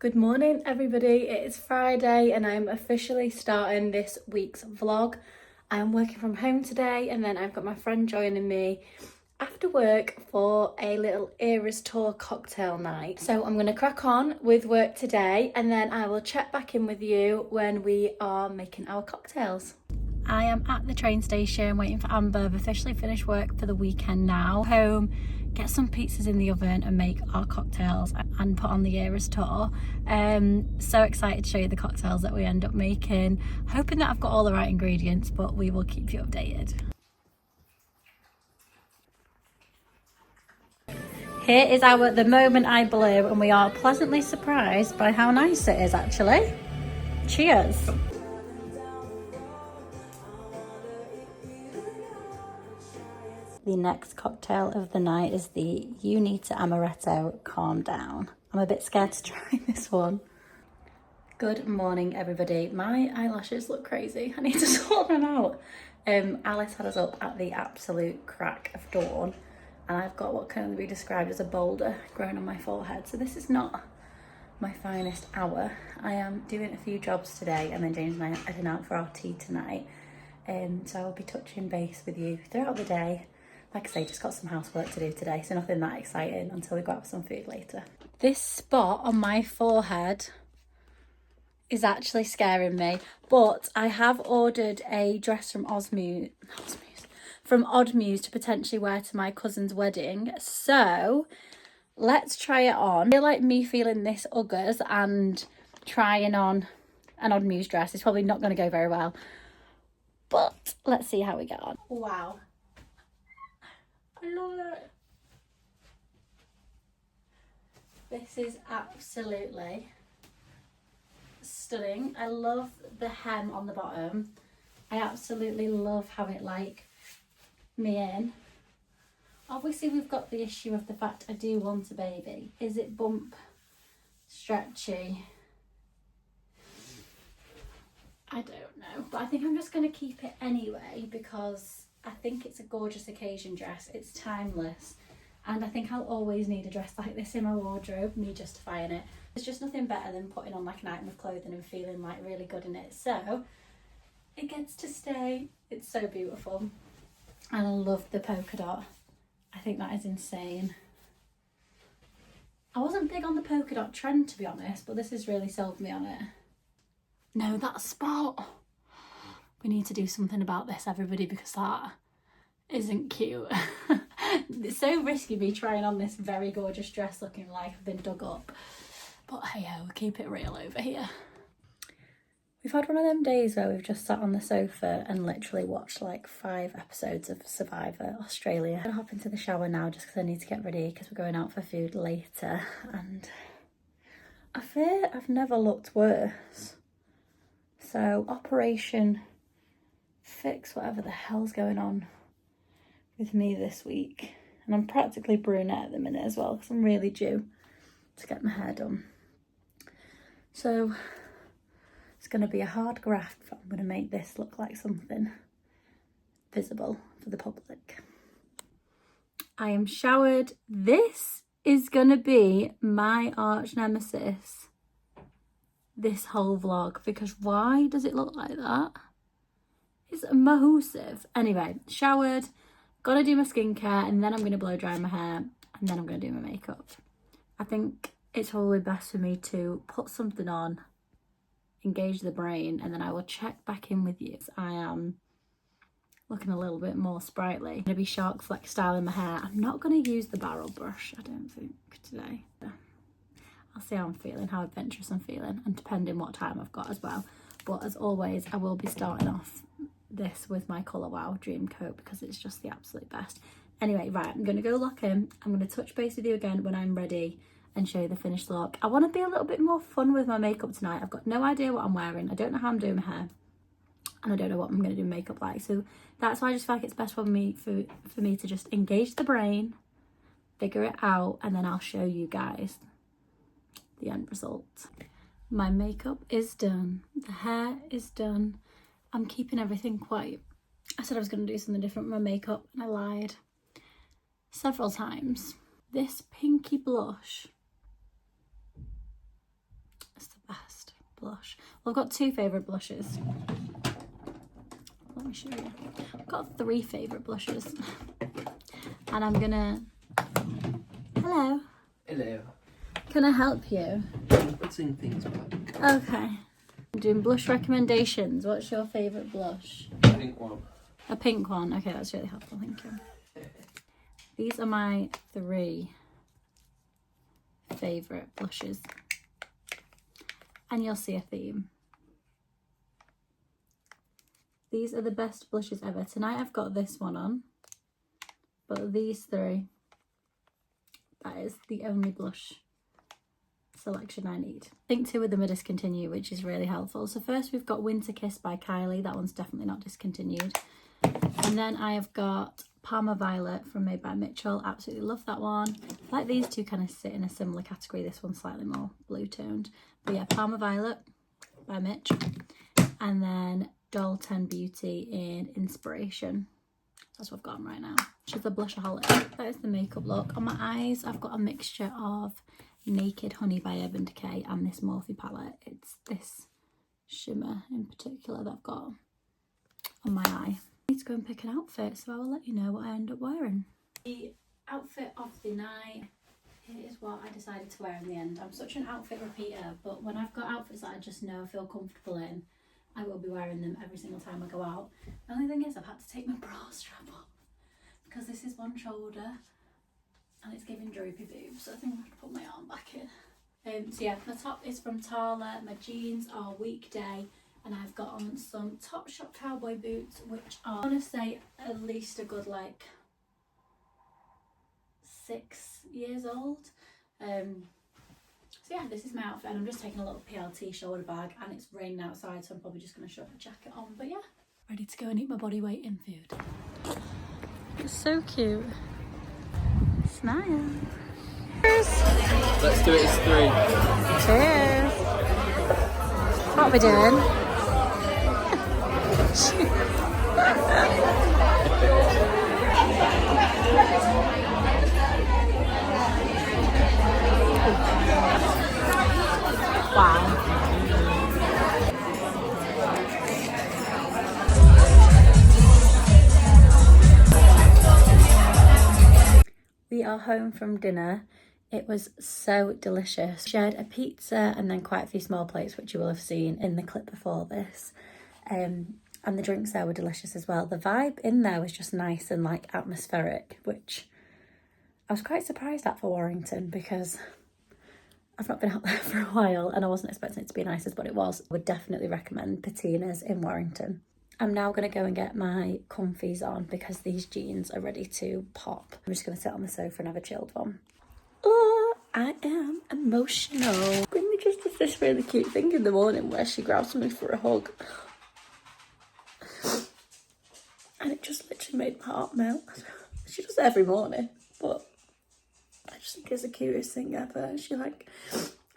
Good morning everybody, it is Friday and I'm officially starting this week's vlog. I'm working from home today and then I've got my friend joining me after work for a little Eras Tour cocktail night. So I'm going to crack on with work today and then I will check back in with you when we are making our cocktails. I am at the train station waiting for Amber. I've officially finished work for the weekend now. Home, get some pizzas in the oven and make our cocktails and put on the Eras Tour. So excited to show you the cocktails that we end up making. Hoping that I've got all the right ingredients, but we will keep you updated. Here is the moment I blew and we are pleasantly surprised by how nice it is actually. Cheers. The next cocktail of the night is the Unita Amaretto Calm Down. I'm a bit scared to try this one. Good morning everybody. My eyelashes look crazy. I need to sort them out. Alice had us up at the absolute crack of dawn and I've got what can only be described as a boulder growing on my forehead. So this is not my finest hour. I am doing a few jobs today and then James and I are heading out for our tea tonight. So I'll be touching base with you throughout the day. Like I say, just got some housework to do today, so nothing that exciting until we go out for some food later. This spot on my forehead is actually scaring me, but I have ordered a dress from Oddmuse to potentially wear to my cousin's wedding. So let's try it on. I feel like me feeling this uggers and trying on an Oddmuse dress is probably not going to go very well, but let's see how we get on. Wow. I love it. This is absolutely stunning. I love the hem on the bottom. I absolutely love how it like me in. Obviously we've got the issue of the fact I do want a baby. Is it bump stretchy? I don't know, but I think I'm just going to keep it anyway because I think it's a gorgeous occasion dress. It's timeless. And I think I'll always need a dress like this in my wardrobe, me justifying it. There's just nothing better than putting on like an item of clothing and feeling like really good in it. So it gets to stay. It's so beautiful. And I love the polka dot. I think that is insane. I wasn't big on the polka dot trend to be honest, but this has really sold me on it. No, that spot. We need to do something about this, everybody, because that isn't cute. It's so risky me trying on this very gorgeous dress looking like I've been dug up. But hey ho, keep it real over here. We've had one of them days where we've just sat on the sofa and literally watched like 5 episodes of Survivor Australia. I'm gonna hop into the shower now just because I need to get ready because we're going out for food later. And I fear I've never looked worse. So Operation Fix whatever the hell's going on with me this week. And I'm practically brunette at the minute as well because I'm really due to get my hair done. So it's going to be a hard graft, but I'm going to make this look like something visible for the public. I am showered. This is going to be my arch nemesis this whole vlog because why does it look like that? It's massive. Anyway, showered, gotta do my skincare, and then I'm gonna blow dry my hair, and then I'm gonna do my makeup. I think it's probably best for me to put something on, engage the brain, and then I will check back in with you. I am looking a little bit more sprightly. I'm gonna be shark flex styling my hair. I'm not gonna use the barrel brush, I don't think, today. I'll see how I'm feeling, how adventurous I'm feeling, and depending what time I've got as well. But as always, I will be starting off this with my Colour Wow Dream Coat because it's just the absolute best. Anyway, right, I'm going to go lock in. I'm going to touch base with you again when I'm ready and show you the finished look. I want to be a little bit more fun with my makeup tonight. I've got no idea what I'm wearing. I don't know how I'm doing my hair. And I don't know what I'm going to do makeup like. So that's why I just feel like it's best for me to just engage the brain, figure it out, and then I'll show you guys the end result. My makeup is done. The hair is done. I'm keeping everything quite... I said I was going to do something different with my makeup and I lied several times. This pinky blush blush. Well, I've got two favourite blushes. Let me show you. I've got 3 favourite blushes. And I'm gonna... Hello. Hello. Can I help you? Putting things back. Okay. I'm doing blush recommendations. What's your favourite blush? Pink one. A pink one. Okay, that's really helpful. Thank you. These are my 3 favourite blushes. And you'll see a theme. These are the best blushes ever. Tonight I've got this one on. But these 3, that is the only blush selection I need. I think 2 of them are discontinued, which is really helpful. So first we've got Winter Kiss by Kylie. That one's definitely not discontinued. And then I have got Parma Violet from Made by Mitchell. Absolutely love that one. I like these two kind of sit in a similar category. This one's slightly more blue toned. But yeah, Parma Violet by Mitch. And then Doll 10 Beauty in Inspiration. That's what I've got on right now. She's a blushaholic. That is the makeup look. On my eyes, I've got a mixture of Naked Honey by Urban Decay and this Morphe palette. It's this shimmer in particular that I've got on my eye. I need to go and pick an outfit, so I will let you know what I end up wearing. The outfit of the night, here is what I decided to wear in the end. I'm such an outfit repeater, but when I've got outfits that I just know I feel comfortable in, I will be wearing them every single time I go out. The only thing is I've had to take my bra strap off because this is one shoulder and it's giving droopy boobs, so I think I have to put my arm back in. So yeah, my top is from Tala, my jeans are Weekday, and I've got on some Topshop cowboy boots, which are, I want to say, at least a good like 6 years old. So yeah, this is my outfit, and I'm just taking a little PLT shoulder bag, and it's raining outside, so I'm probably just going to shove a jacket on. But yeah, ready to go and eat my body weight in food. It's so cute. Smile. Cheers. Let's do it as 3. Cheers. What are we doing? Wow. We are home from dinner. It was so delicious. Shared a pizza and then quite a few small plates, which you will have seen in the clip before this. And the drinks there were delicious as well. The vibe in there was just nice and like atmospheric, which I was quite surprised at for Warrington because I've not been out there for a while and I wasn't expecting it to be nice as what it was. I would definitely recommend Patina's in Warrington. I'm now going to go and get my comfies on because these jeans are ready to pop. I'm just going to sit on the sofa and have a chilled one. Oh, I am emotional. Brinley just does this really cute thing in the morning where she grabs me for a hug. And it just literally made my heart melt. She does it every morning, but I just think it's the cutest thing ever. She like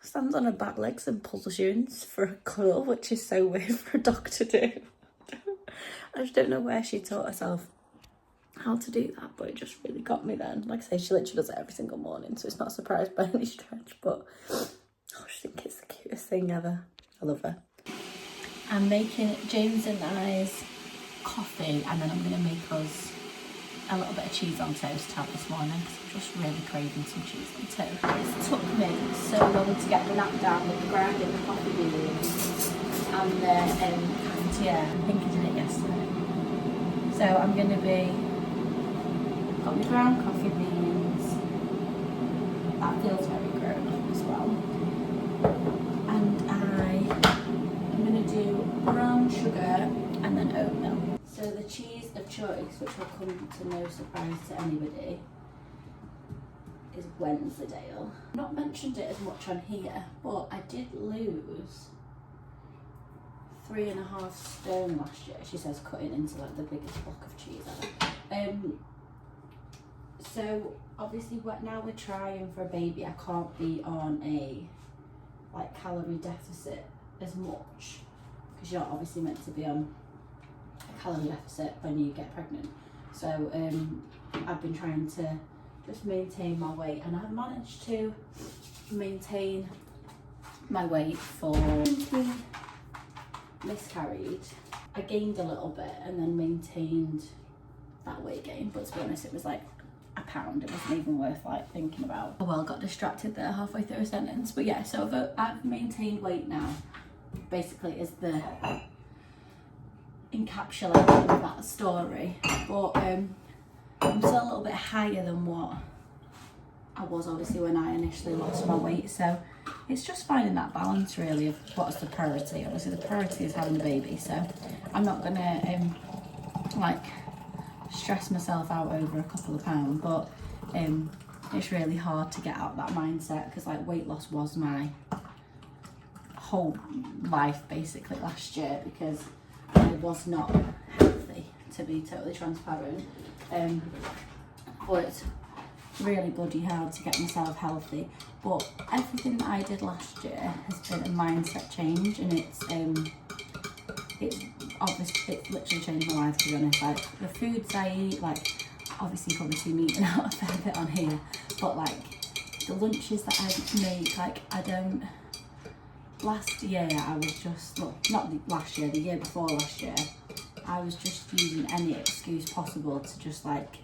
stands on her back legs and pulls you in for a cuddle, which is so weird for a dog to do. I just don't know where she taught herself how to do that, but it just really got me then. Like I say, she literally does it every single morning, so it's not a surprise by any stretch, but I just think it's the cutest thing ever. I love her. I'm making James and I's coffee, and then I'm going to make us a little bit of cheese on toast to have this morning because I'm just really craving some cheese on toast. It took me so long to get the nap down with the grinding the coffee beans and the cafetiere. I think I did it yesterday. So I'm going to be, got my ground coffee beans, that feels very grown up as well, and I'm going to do brown sugar and then oatmeal. So the cheese of choice, which will come to no surprise to anybody, is Wensleydale. I've not mentioned it as much on here, but I did lose 3.5 stone last year. She says cutting into like the biggest block of cheese ever. So obviously now we're trying for a baby. I can't be on a like calorie deficit as much because you're not obviously meant to be on a calorie deficit when you get pregnant. So I've been trying to just maintain my weight, and I've managed to maintain my weight for miscarried, I gained a little bit and then maintained that weight gain, but to be honest, it was like a pound. It wasn't even worth like thinking about. Oh well, got distracted there halfway through a sentence. But yeah, so I've maintained weight now, basically, is the encapsulation of that story. But I'm still a little bit higher than what I was obviously when I initially lost my weight. So it's just finding that balance really of what's the priority. Obviously the priority is having a baby, so I'm not gonna like stress myself out over a couple of pounds, but it's really hard to get out of that mindset because like weight loss was my whole life basically last year, because I was not healthy, to be totally transparent. But it's really bloody hard to get myself healthy. But everything that I did last year has been a mindset change, and it's obviously, it's literally changed my life, to be honest. Like the foods I eat, like obviously you probably see me eating out a fair bit on here, but like the lunches that I make, like I don't. Last year I was just, well, not last year, the year before last year, I was just using any excuse possible to just like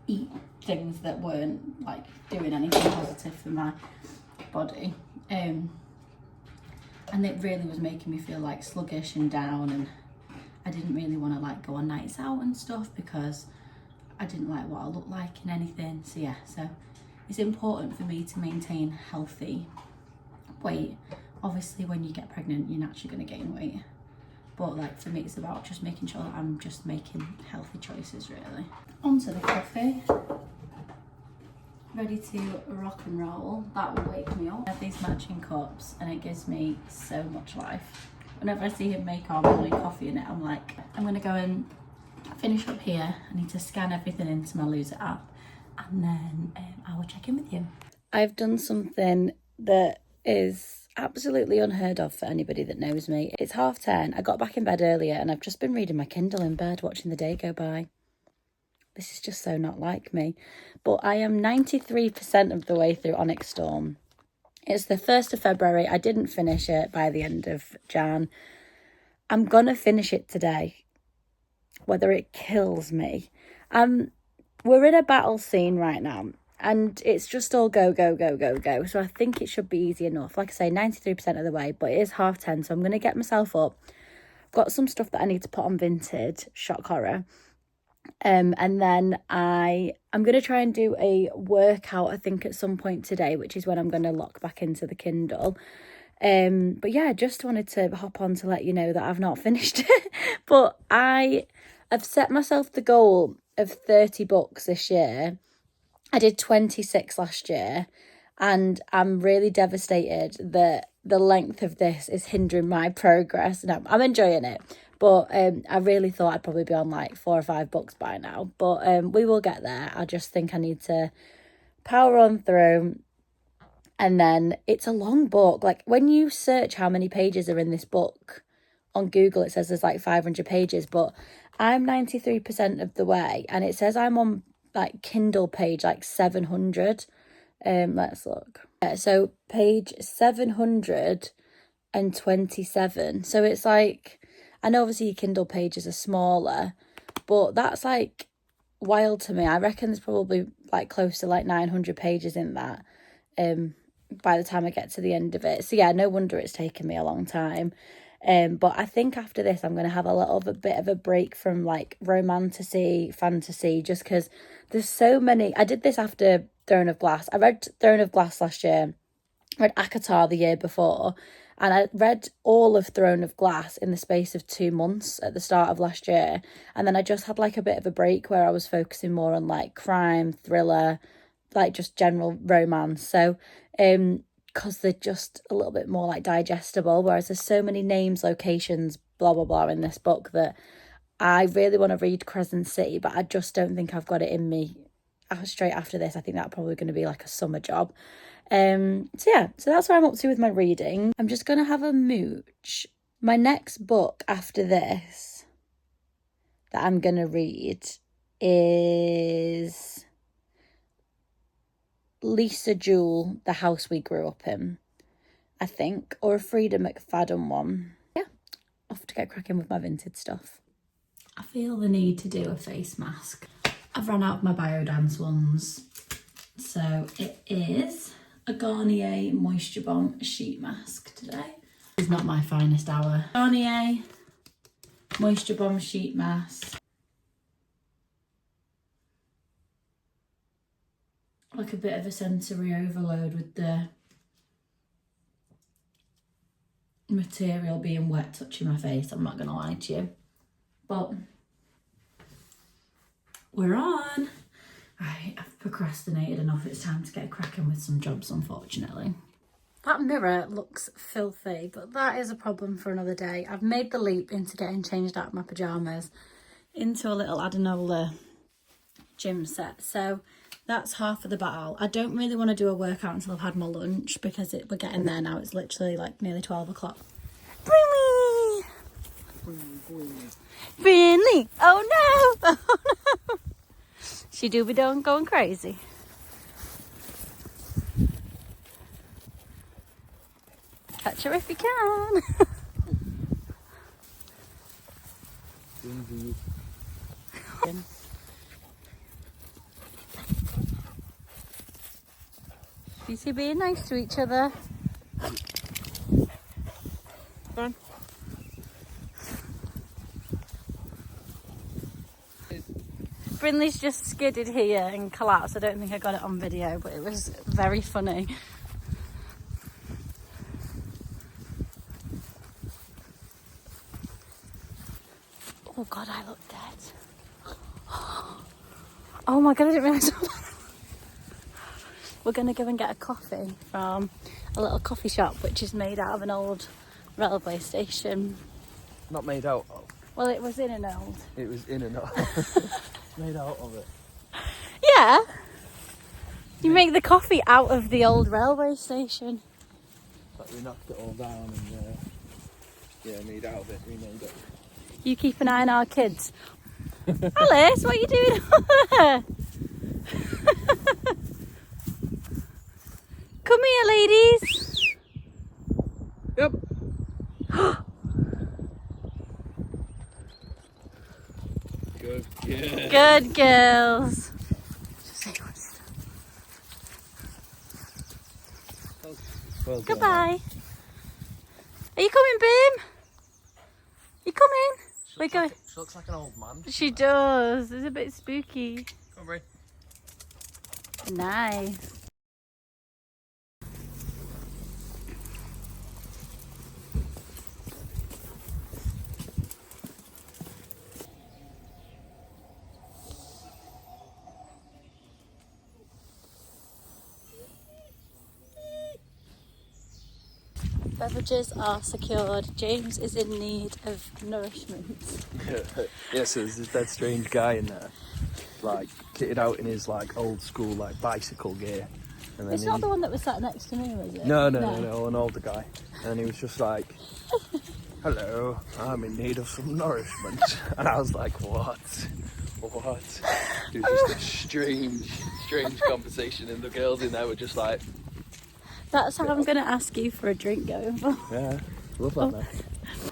eat things that weren't like doing anything positive for my body. And it really was making me feel like sluggish and down, and I didn't really want to like go on nights out and stuff because I didn't like what I looked like in anything. So yeah, so it's important for me to maintain healthy weight. Obviously when you get pregnant you're naturally going to gain weight, but like for me it's about just making sure that I'm just making healthy choices really. Onto the coffee. Ready to rock and roll. That will wake me up. I have these matching cups and it gives me so much life. Whenever I see him make our morning coffee in it, I'm like, I'm going to go and finish up here. I need to scan everything into my Loser app, and then I will check in with you. I've done something that is absolutely unheard of for anybody that knows me. It's 10:30. I got back in bed earlier and I've just been reading my Kindle in bed, watching the day go by. This is just so not like me. But I am 93% of the way through Onyx Storm. It's the 1st of February. I didn't finish it by the end of Jan. I'm gonna finish it today, whether it kills me. We're in a battle scene right now, and it's just all go, go, go, go, go. So I think it should be easy enough. Like I say, 93% of the way, but it is 10:30, so I'm going to get myself up. I've got some stuff that I need to put on Vinted, shock horror. And then I'm going to try and do a workout, I think, at some point today, which is when I'm going to lock back into the Kindle. But yeah, just wanted to hop on to let you know that I've not finished it. But I've set myself the goal of 30 books this year. I did 26 last year, and I'm really devastated that the length of this is hindering my progress. And I'm enjoying it, but I really thought I'd probably be on like 4 or 5 books by now, but we will get there. I just think I need to power on through. And then it's a long book. Like when you search how many pages are in this book on Google, it says there's like 500 pages, but I'm 93% of the way, and it says I'm on like Kindle page like 700. Let's look. So page 727. So it's like, I know obviously your Kindle pages are smaller, but that's like wild to me. I reckon there's probably like close to like 900 pages in that by the time I get to the end of it. So yeah, no wonder it's taken me a long time. But I think after this I'm going to have a little bit of a break from like romantasy, fantasy, just because there's so many. I did this after Throne of Glass. I read Throne of Glass last year, read ACOTAR the year before, and I read all of Throne of Glass in the space of 2 months at the start of last year. And then I just had like a bit of a break where I was focusing more on like crime, thriller, like just general romance. So because they're just a little bit more like digestible, whereas there's so many names, locations, blah blah blah in this book that I really want to read Crescent City, but I just don't think I've got it in me straight after this. I think that's probably going to be like a summer job. So yeah, so that's where I'm up to with my reading. I'm just going to have a mooch. My next book after this that I'm going to read is Lisa Jewell, The House We Grew Up In. I think, or a Frida McFadden one. Yeah, off to get cracking with my vintage stuff. I feel the need to do a face mask. I've run out of my Biodance ones. So it is a Garnier Moisture Bomb sheet mask today. It's not my finest hour. Garnier Moisture Bomb sheet mask. Like a bit of a sensory overload with the material being wet touching my face, I'm not gonna lie to you. But we're on. Right, I've procrastinated enough. It's time to get cracking with some jobs, unfortunately. That mirror looks filthy, but that is a problem for another day. I've made the leap into getting changed out of my pyjamas into a little Adenola gym set. So that's half of the battle. I don't really want to do a workout until I've had my lunch because we're getting there now. It's literally like nearly 12 o'clock. Brinley! Brinley! Oh no! Oh no! She do be done going crazy. Catch her if you can. You two being nice to each other. Go on. Brinley's just skidded here and collapsed. I don't think I got it on video, but it was very funny. Oh God, I look dead. Oh my God, I didn't realise. We're going to go and get a coffee from a little coffee shop, which is made out of an old railway station. Not made out of. Well, it was in an old. It was in and out. Made out of it. Yeah. You make the coffee out of the old railway station. Like we knocked it all down and made out of it, remade it. You keep an eye on our kids. Alice, what are you doing over there? Come here, ladies. Yep. Good. Yeah. Good girls. Well done. Goodbye. Are you coming, Boom? You coming? We're going. She looks like an old man. She does. It's a bit spooky. Come on, Nice. Beverages are secured. James is in need of nourishment. Yeah, so there's this dead strange guy in there, like kitted out in his like old school like bicycle gear. And then It's not the one that was sat next to me, was it? No, an older guy. And he was just like, hello, I'm in need of some nourishment. And I was like, what? What? It was just a strange conversation, and the girls in there were just like... That's how I'm going to ask you for a drink going forward. Yeah, love that man.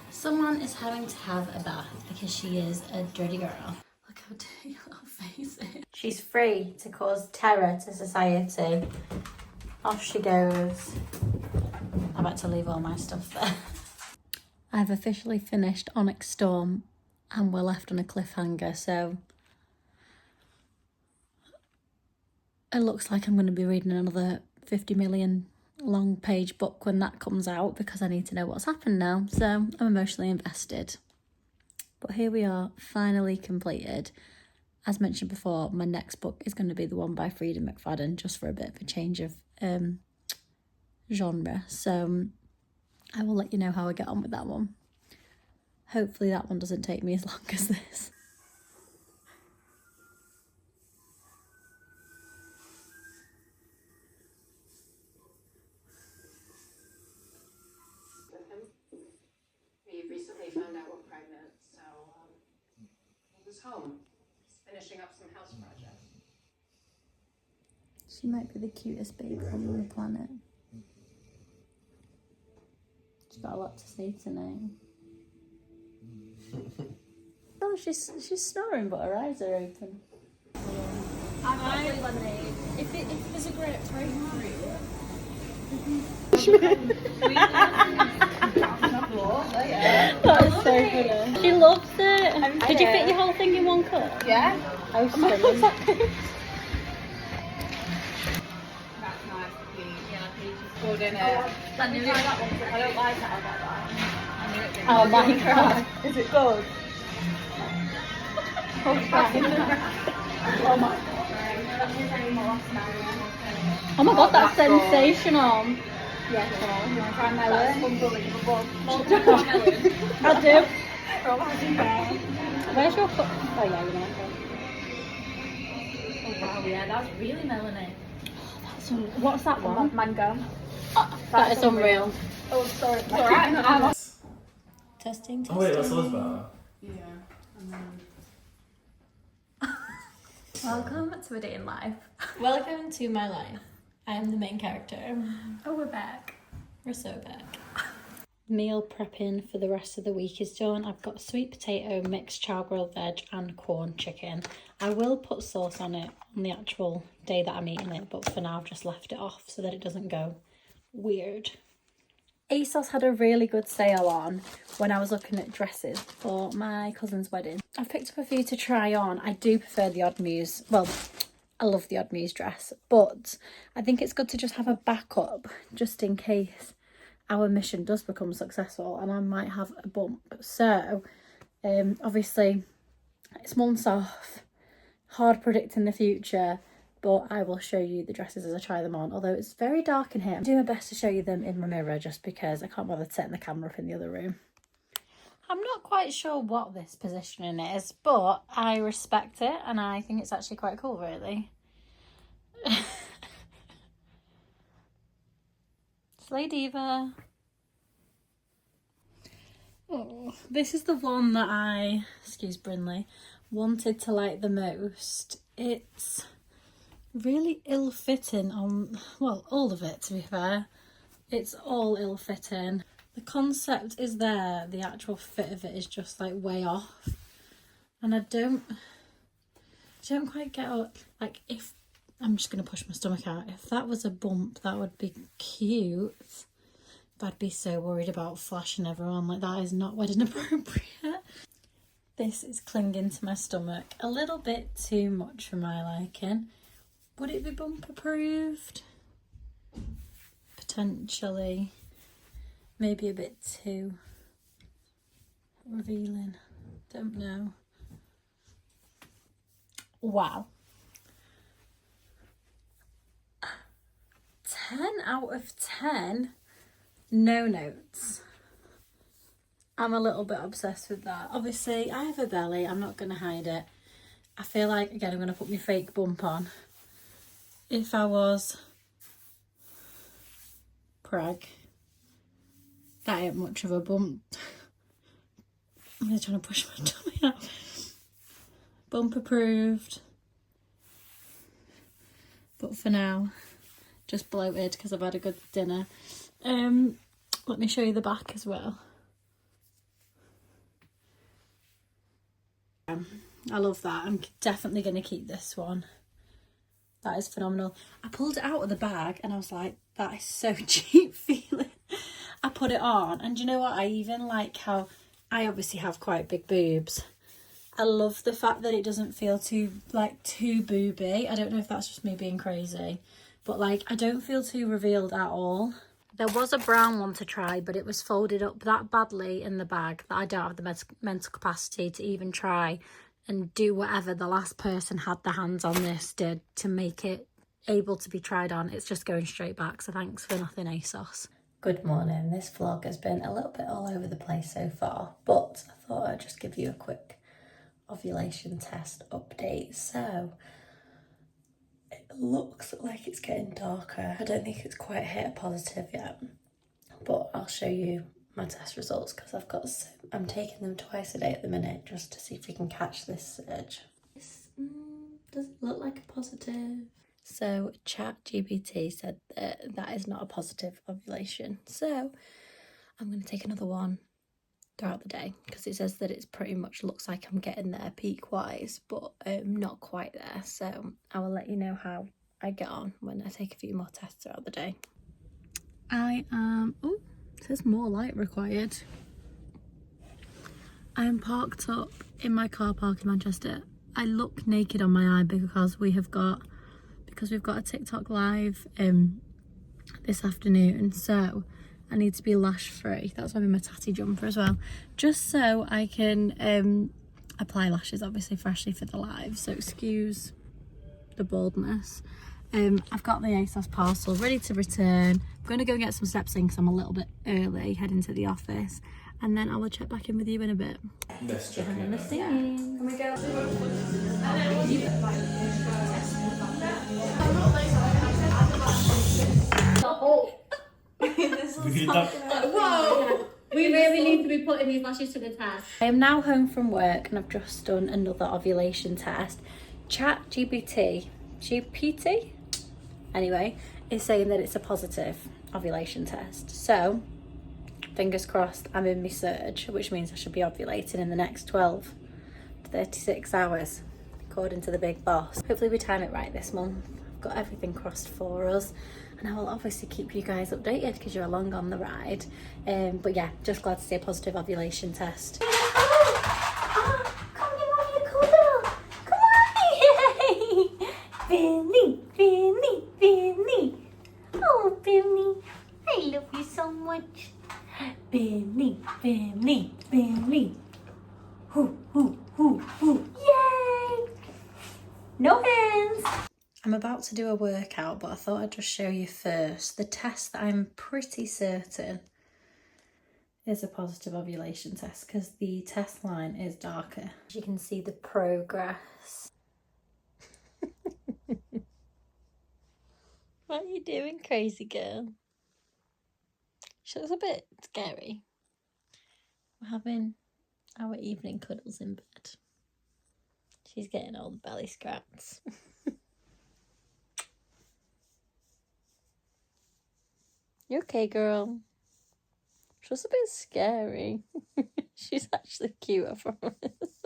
Someone is having to have a bath because she is a dirty girl. Look how dirty her little face is. She's free to cause terror to society. Off she goes. I'm about to leave all my stuff there. I've officially finished Onyx Storm and we're left on a cliffhanger, so it looks like I'm going to be reading another 50 million long page book when that comes out because I need to know what's happened now, so I'm emotionally invested. But here we are, finally completed. As mentioned before, my next book is going to be the one by Frida McFadden, just for a bit of a change of genre, so I will let you know how I get on with that one. Hopefully that one doesn't take me as long as this. We recently found out we're pregnant, so he was home, just finishing up some house projects. She might be the cutest baby on the planet. She's got a lot to say tonight. Oh, she's snoring, but her eyes are open. I've got lemonade. If there's a grape, try fruit. That is so funny. She loves it. Did you fit your whole thing in one cup? Yeah. Oh, stunning. That's nice. Good, isn't it? I knew it. I don't like it. I'll get that. I knew it. Oh my god. Is it good? Oh my god, that's sensational. Yeah, so you want to try melon? I do. Where's your cup? Oh yeah, you want it. Oh wow, yeah, that's really melony. What's that one? Mango. That is unreal. Oh, sorry. It's alright. Testing. Oh wait, that's always better. Yeah. Welcome to A Day in Life. Welcome to my life. I am the main character. Oh, we're back. We're so back. Meal prepping for the rest of the week is done. I've got sweet potato, mixed char grilled veg and corn chicken. I will put sauce on it on the actual day that I'm eating it, but for now I've just left it off so that it doesn't go weird. ASOS had a really good sale on when I was looking at dresses for my cousin's wedding. I've picked up a few to try on. I do prefer the Odd Muse. Well, I love the Odd Muse dress, but I think it's good to just have a backup just in case our mission does become successful and I might have a bump. So, obviously, it's months off, hard predicting the future, but I will show you the dresses as I try them on, although it's very dark in here. I'm doing my best to show you them in my mirror just because I can't bother setting the camera up in the other room. I'm not quite sure what this positioning is, but I respect it and I think it's actually quite cool, really. Slay Diva. Oh, this is the one that I, excuse Brinley, wanted to like the most. It's really ill-fitting on, well, all of it, to be fair. It's all ill-fitting. The concept is there, the actual fit of it is just like way off. And I don't quite get what, like, if, I'm just going to push my stomach out. If that was a bump, that would be cute. But I'd be so worried about flashing everyone. Like, that is not wedding appropriate. This is clinging to my stomach a little bit too much for my liking. Would it be bump approved? Potentially. Maybe a bit too revealing. Don't know. Wow. 10 out of 10. No notes. I'm a little bit obsessed with that. Obviously, I have a belly. I'm not going to hide it. I feel like, again, I'm going to put my fake bump on. If I was preg, that ain't much of a bump. I'm really trying to push my tummy out. Bump approved. But for now, just bloated because I've had a good dinner. Let me show you the back as well. I love that. I'm definitely going to keep this one. That is phenomenal. I pulled it out of the bag and I was like, that is so cheap feeling. I put it on and you know what? I even like how I obviously have quite big boobs. I love the fact that it doesn't feel too booby. I don't know if that's just me being crazy, but like I don't feel too revealed at all. There was a brown one to try, but it was folded up that badly in the bag that I don't have the mental capacity to even try and do whatever the last person had their hands on this did to make it able to be tried on. It's just going straight back, so thanks for nothing, ASOS. Good morning. This vlog has been a little bit all over the place so far, but I thought I'd just give you a quick ovulation test update. So it looks like it's getting darker. I don't think it's quite hit a positive yet, but I'll show you my test results because I'm taking them twice a day at the minute just to see if we can catch this surge. This doesn't look like a positive. So ChatGPT said that is not a positive ovulation. So I'm going to take another one throughout the day because it says that it's pretty much looks like I'm getting there peak wise, but not quite there. So I will let you know how I get on when I take a few more tests throughout the day. I am, oh, it says more light required. I am parked up in my car park in Manchester. I look naked on my eye because we've got a TikTok live this afternoon, so I need to be lash free. That's why I'm in my tatty jumper as well, just so I can apply lashes obviously freshly for the live, so excuse the baldness. I've got the ASOS parcel ready to return. I'm going to go and get some steps in because I'm a little bit early heading to the office, and then I will check back in with you in a bit. Behind the scenes. Can we go? Whoa! We really need to be putting these lashes to the test. I am now home from work and I've just done another ovulation test. ChatGPT, anyway, is saying that it's a positive ovulation test. So, fingers crossed, I'm in my surge, which means I should be ovulating in the next 12 to 36 hours, according to the big boss. Hopefully we time it right this month. I've got everything crossed for us. And I will obviously keep you guys updated because you're along on the ride. But yeah, just glad to see a positive ovulation test. Billy, Billy, Billy. Oh, Billy, I love you so much. Billy, Billy, Billy. Hoo, hoo, hoo, hoo. Yay! No hands. I'm about to do a workout, but I thought I'd just show you first the test that I'm pretty certain is a positive ovulation test because the test line is darker. You can see the progress. What are you doing, crazy girl? She looks a bit scary. We're having our evening cuddles in bed. She's getting all the belly scraps. You okay, girl? She was a bit scary. She's actually cute, I promise.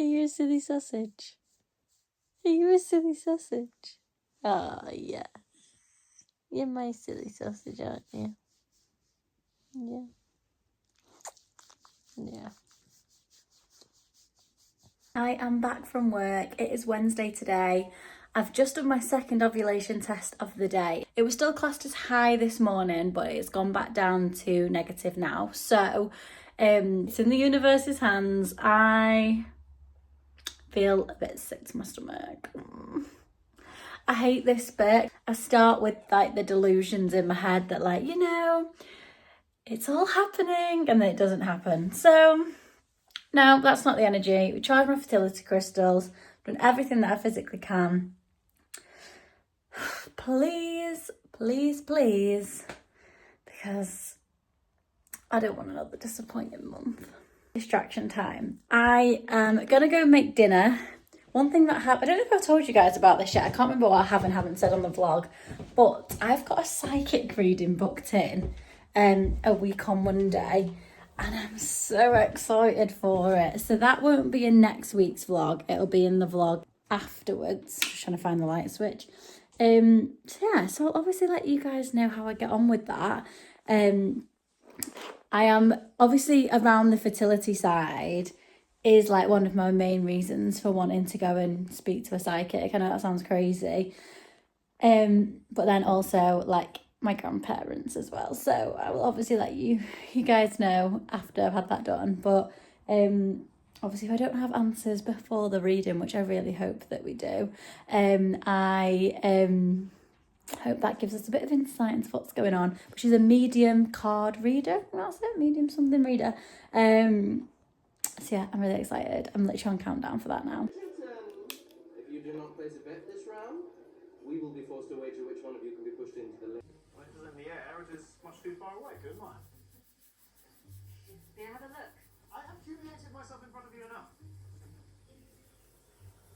Are you a silly sausage? Are you a silly sausage? Oh, yeah. You're my silly sausage, aren't you? Yeah. Yeah. I am back from work. It is Wednesday today. I've just done my second ovulation test of the day. It was still classed as high this morning, but it's gone back down to negative now. So it's in the universe's hands. I feel a bit sick to my stomach. I hate this bit. I start with like the delusions in my head that like, you know, it's all happening and then it doesn't happen. So no, that's not the energy. We tried my fertility crystals, done everything that I physically can. Please, please, please, because I don't want another disappointing month. Distraction time. I am gonna go make dinner. One thing that I don't know if I've told you guys about this yet. I can't remember what I have and haven't said on the vlog, but I've got a psychic reading booked in a week on Monday. And I'm so excited for it. So that won't be in next week's vlog. It'll be in the vlog afterwards. Just trying to find the light switch. So yeah, so I'll obviously let you guys know how I get on with that. I am obviously around the fertility side is like one of my main reasons for wanting to go and speak to a psychic. I know that sounds crazy. But then also like my grandparents as well. So I will obviously let you guys know after I've had that done. But obviously if I don't have answers before the reading, which I really hope that we do, I hope that gives us a bit of insight into what's going on. But she's a medium card reader. That's it, medium something reader. So yeah, I'm really excited. I'm literally on countdown for that now. If you do not place a bet this round, we will be forced to wager which one of you can be pushed into the lake. When it is in the air, it is much too far away, couldn't I? May I have a look? I have humiliated myself in front of you enough.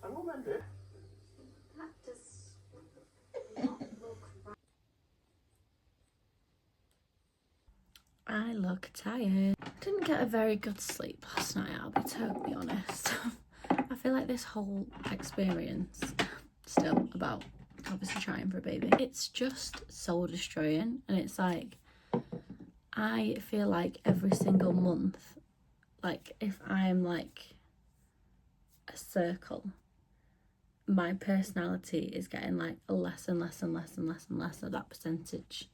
And all men did. That does not look right. I look tired. Didn't get a very good sleep last night, I'll be totally honest. I feel like this whole experience, still about obviously trying for a baby, it's just soul destroying. And it's like, I feel like every single month, like if I'm like a circle, my personality is getting like less and less and less and less and less of that percentage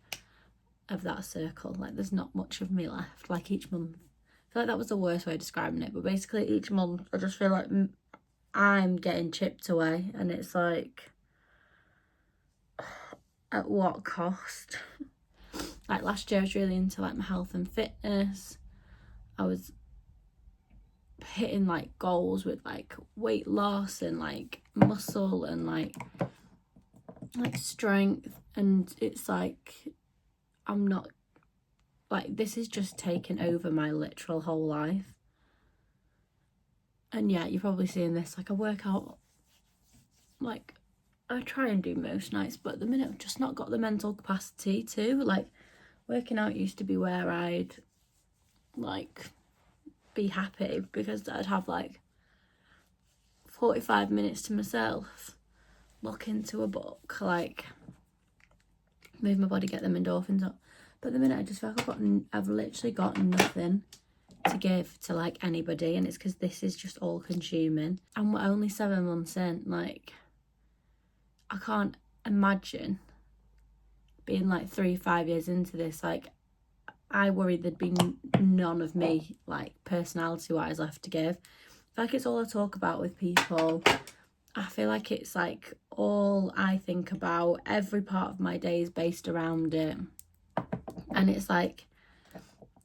of that circle. Like there's not much of me left. Like each month, I feel like that was the worst way of describing it, but basically each month I just feel like I'm getting chipped away, and it's like, at what cost? Like last year I was really into like my health and fitness. I was hitting like goals with like weight loss and like muscle and like strength, and it's like I'm not, like this is just taken over my literal whole life. And yeah, you're probably seeing this, like I work out, like I try and do most nights, but at the minute I've just not got the mental capacity to. Like working out used to be where I'd like be happy because I'd have like 45 minutes to myself, look into a book, like move my body, get them endorphins up. But at the minute I just feel like I've literally got nothing to give to like anybody, and it's because this is just all consuming. And we're only 7 months in. Like I can't imagine being like 3-5 years into this. Like I worry there'd be none of me, like personality wise, left to give. I feel like it's all I talk about with people. I feel like it's like all I think about. Every part of my day is based around it. And it's like,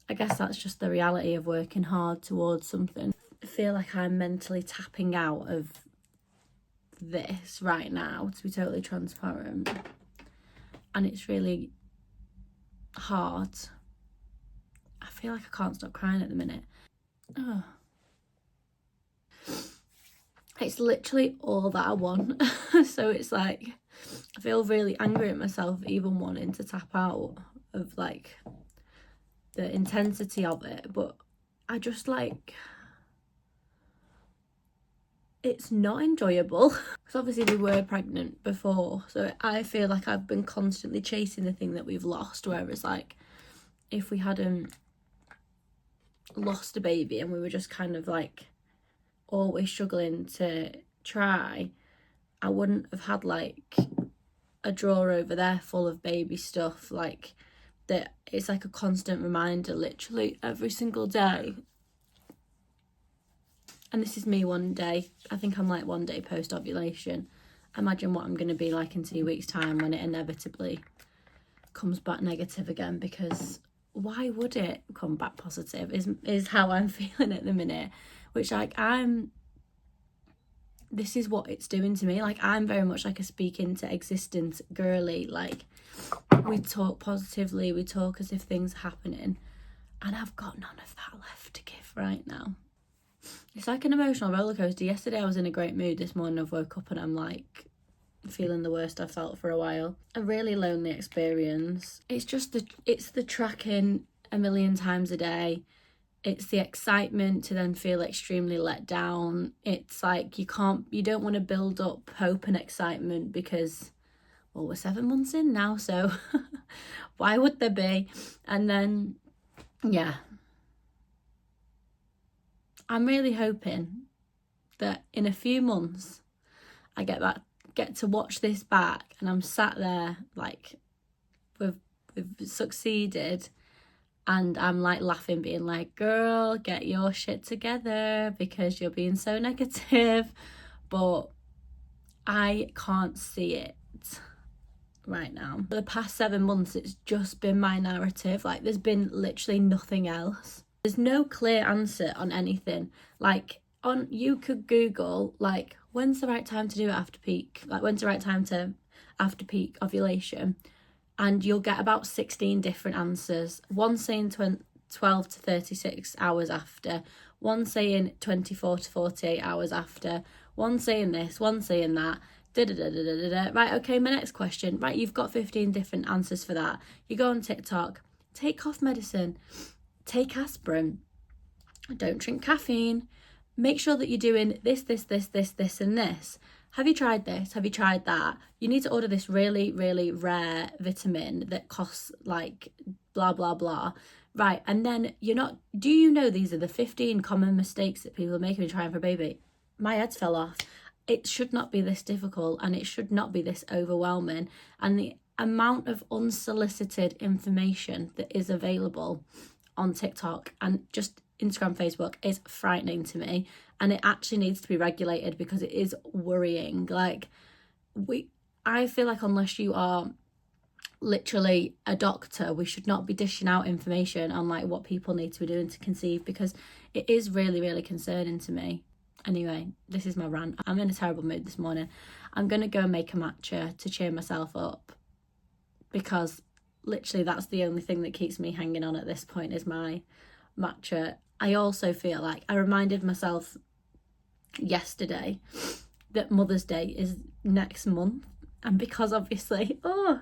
I guess that's just the reality of working hard towards something. I feel like I'm mentally tapping out of this right now, to be totally transparent. And it's really hard. I feel like I can't stop crying at the minute. Oh. It's literally all that I want. So it's like, I feel really angry at myself even wanting to tap out of like the intensity of it. But I just like, it's not enjoyable. Because obviously we were pregnant before, so I feel like I've been constantly chasing the thing that we've lost, whereas like if we hadn't lost a baby and we were just kind of like always struggling to try, I wouldn't have had like a drawer over there full of baby stuff. Like that, it's like a constant reminder literally every single day. And this is me one day. I think I'm like 1 day post ovulation. Imagine what I'm going to be like in 2 weeks time when it inevitably comes back negative again, because why would it come back positive is how I'm feeling at the minute. Which like this is what it's doing to me. Like I'm very much like a speak into existence girly. Like we talk positively, we talk as if things are happening, and I've got none of that left to give right now. It's like an emotional roller coaster. Yesterday I was in a great mood. This morning I've woke up and I'm like feeling the worst I've felt for a while. A really lonely experience. It's just it's the tracking a million times a day. It's the excitement to then feel extremely let down. It's like you don't want to build up hope and excitement because, well, we're 7 months in now, so why would there be? And then, yeah. I'm really hoping that in a few months I get to watch this back and I'm sat there like we've succeeded, and I'm like laughing, being like, girl, get your shit together because you're being so negative. But I can't see it right now. For the past 7 months it's just been my narrative. Like there's been literally nothing else. There's no clear answer on anything. Like you could Google like when's the right time to do it after peak, like when's the right time to after peak ovulation, and you'll get about 16 different answers. One saying 12 to 36 hours after, one saying 24 to 48 hours after, one saying this, one saying that. Right, okay, my next question. Right, you've got 15 different answers for that. You go on TikTok, take cough medicine, take aspirin, don't drink caffeine, make sure that you're doing this, and this. Have you tried this? Have you tried that? You need to order this really, really rare vitamin that costs like blah, blah, blah. Right, and then do you know these are the 15 common mistakes that people are making when trying for a baby? My head's fell off. It should not be this difficult, and it should not be this overwhelming. And the amount of unsolicited information that is available on TikTok and just Instagram, Facebook is frightening to me, and it actually needs to be regulated because it is worrying. Like, I feel like unless you are literally a doctor, we should not be dishing out information on like what people need to be doing to conceive, because it is really, really concerning to me. Anyway, this is my rant. I'm in a terrible mood this morning. I'm gonna go make a matcha to cheer myself up, because literally that's the only thing that keeps me hanging on at this point is my matcha. I also feel like I reminded myself yesterday that Mother's Day is next month, and because obviously I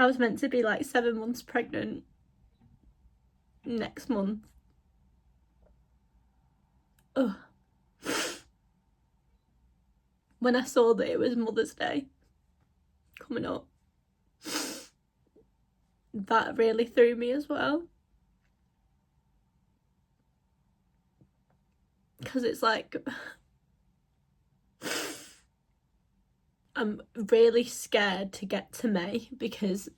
was meant to be like 7 months pregnant next month. When I saw that it was Mother's Day coming up, that really threw me as well. Because it's like, I'm really scared to get to May, because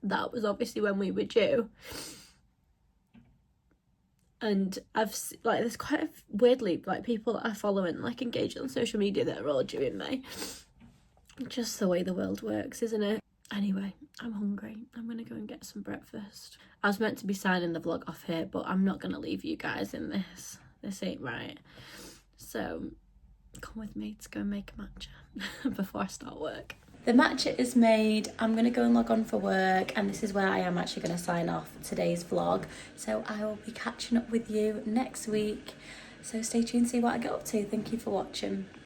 that was obviously when we were due. And there's quite weirdly, like, people that I follow and like engage on social media that are all due in May. Just the way the world works, isn't it? Anyway, I'm hungry. I'm gonna go and get some breakfast. I was meant to be signing the vlog off here, but I'm not gonna leave you guys in this. This ain't right. So come with me to go and make a matcha before I start work. The matcha is made. I'm going to go and log on for work, and this is where I am actually going to sign off today's vlog. So I will be catching up with you next week. So stay tuned to see what I get up to. Thank you for watching.